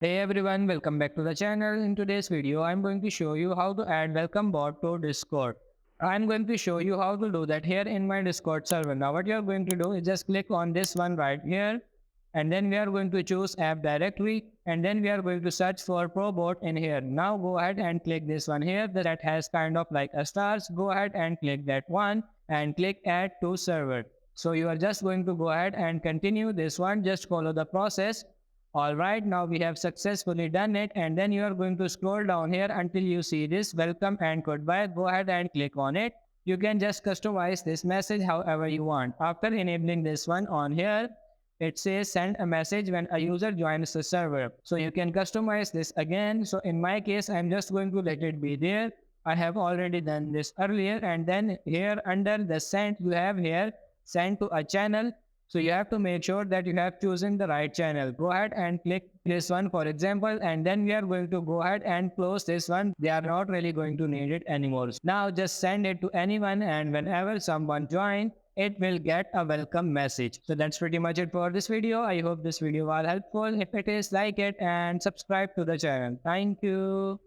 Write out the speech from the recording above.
Hey everyone, welcome back to the channel. In today's video, I'm going to show you how to add welcome bot to Discord. I'm going to show you how to do that here in my Discord server. Now what you're going to do is just click on this one right here, and then we are going to choose app directory, and then we are going to search for ProBot in here. Now go ahead and click this one here that has kind of like a stars. Go ahead and click that one and click add to server. So you are just going to go ahead and continue this one. Just follow the process. Alright, now we have successfully done it, and then you are going to scroll down here until you see this welcome and goodbye. Go ahead and click on it. You can just customize this message however you want. After enabling this one on here, it says send a message when a user joins the server. So you can customize this again. So in my case, I'm just going to let it be there. I have already done this earlier, and then here under the send, you have here send to a channel. So you have to make sure that you have chosen the right channel. Go ahead and click this one for example, and then we are going to go ahead and close this one. They are not really going to need it anymore. Now just send it to anyone, and whenever someone joins, it will get a welcome message. So that's pretty much it for this video. I hope this video was helpful. If it is, like it and subscribe to the channel. Thank you.